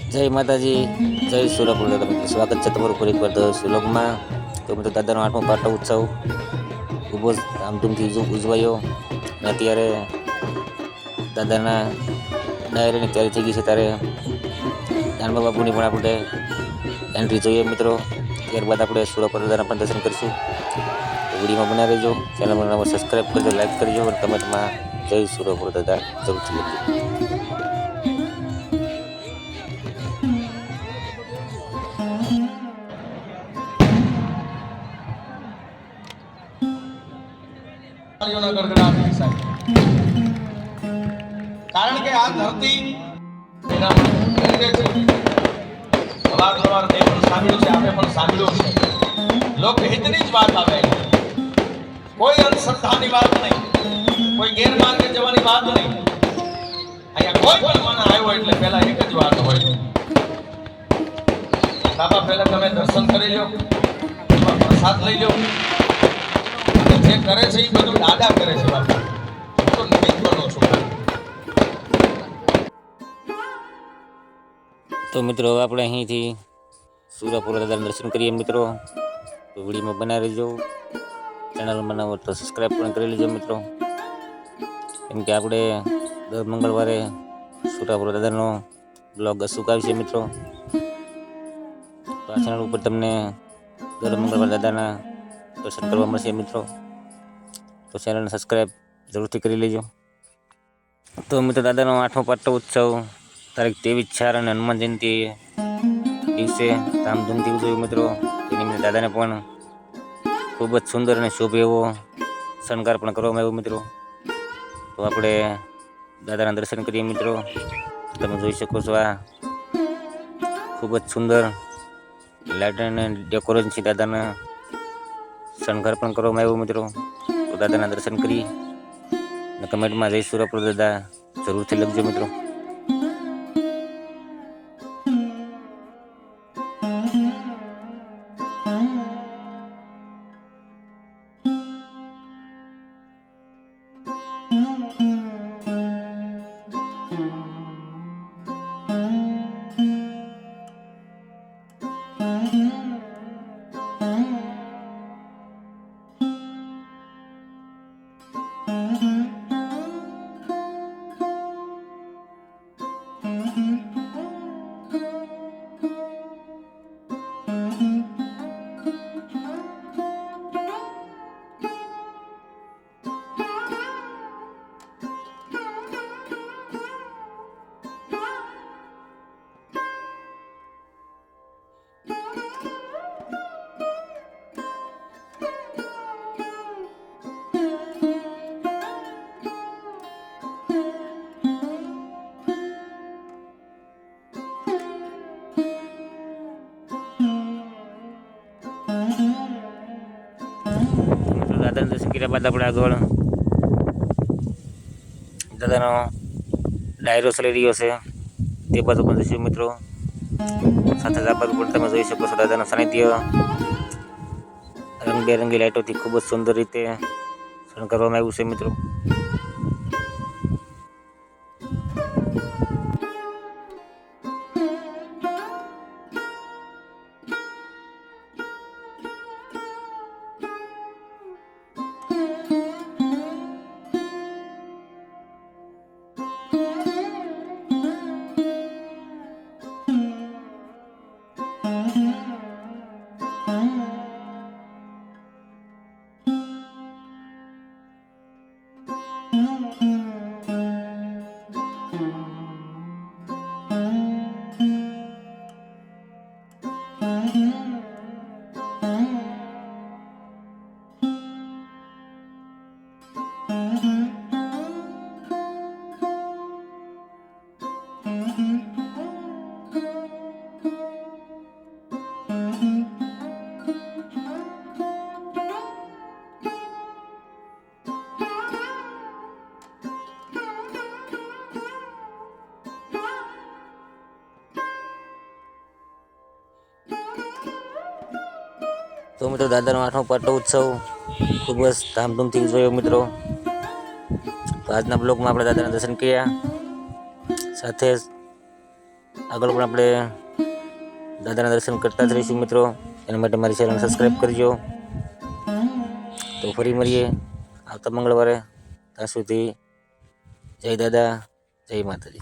જય માતાજી, જય સુરપુર દાદા મિત્રો. સ્વાગત છે તમારું ફરી એકવાર સુલભમાં. તો મિત્રો દાદાનો 8મો પાટો ઉત્સવ ખૂબ જ ધામધૂમથી ઉજવાયો. અને અત્યારે દાદાના ડાયરીની તૈયારી થઈ ગઈ છે. ત્યારે દાનબા બાપુની પણ આપણે એન્ટ્રી જોઈએ મિત્રો. ત્યારબાદ આપણે સુરપુર દાદાના પણ દર્શન કરીશું. તો વિડીયોમાં બના રહેજો. ચેનલમાં સબસ્ક્રાઈબ કરજો, લાઈક કરજો અને કમેન્ટમાં જય સુરપુર દાદા જરૂરથી લખજો. કારણ કે આ ધરતી એના માટે છે. સવાર તે પણ સાંભળ્યું છે, આપણે પણ સાંભળ્યું છે. લોકહિતની જ વાત આવે, કોઈ અંધશ્રદ્ધાની વાત નહીં, કોઈ ગેરમાર્ગે જવાની વાત નહીં. અહીંયા કોઈ પણ મને આવ્યો એટલે પહેલા એક જ વાત હોય, બાબા પહેલા તમે દર્શન કરી લો, પ્રસાદ લઈ લો. જે કરે છે એ બધું દાદા કરે છે બાપા. તો નિમિત્ત બનો છો. તો મિત્રો હવે આપણે અહીંથી સુરપુર દાદાના દર્શન કરીએ મિત્રો. તો વિડીયોમાં બના રહેજો. ચેનલ બનાવો તો સબસ્ક્રાઈબ પણ કરી લેજો મિત્રો. કેમ કે આપણે દર મંગળવારે સુરપુર દાદાનો બ્લોગ અચૂક આવશે મિત્રો. તો આ ચેનલ ઉપર તમને દર મંગળવારે દાદાના દર્શન કરવા મળશે મિત્રો. તો ચેનલને સબસ્ક્રાઈબ જરૂરથી કરી લેજો. તો મિત્રો દાદાનો 8મો પાટો ઉત્સવ તારીખ 23/4 અને હનુમાન જયંતિ દિવસે ધામધૂમથી ઉજવ્યો મિત્રો. તેની નિમિત્તે દાદાને પણ ખૂબ જ સુંદર અને શોભે એવો શણગાર પણ કરવામાં આવ્યો મિત્રો. તો આપણે દાદાના દર્શન કરીએ મિત્રો. તમે જોઈ શકો છો આ ખૂબ જ સુંદર લાઇટ અને ડેકોરેશનથી દાદાના શણગાર પણ કરવામાં આવ્યો મિત્રો. તો દાદાના દર્શન કરી અને કમેન્ટમાં જય સુરપુર દાદા જરૂરથી લખજો મિત્રો. દાદાના દર્શન કર્યા બાદ આપણે આગળ દાદાનો ડાયરો ચાલી રહ્યો છે તે બાજુ પણ જઈશું મિત્રો. સાથે જ આ બાજુ પણ તમે જોઈ શકો છો દાદાના સાનિધ્ય રંગબેરંગી લાઇટોથી ખૂબ જ સુંદર રીતે શણગારવામાં આવ્યું છે મિત્રો. તો મિત્રો દાદાનો 8મો પાટો ઉત્સવ ખૂબ જ ધામધૂમથી ઉજવાયો મિત્રો. તો આજના બ્લોગમાં આપણે દાદાના દર્શન કર્યા, સાથે જ આગળ પણ આપણે દાદાના દર્શન કરતા જ રહીશું મિત્રો. એના માટે મારી ચેનલ સબસ્ક્રાઈબ કરજો. તો ફરી મળીએ આવતા મંગળવારે. ત્યાં સુધી જય દાદા, જય માતાજી.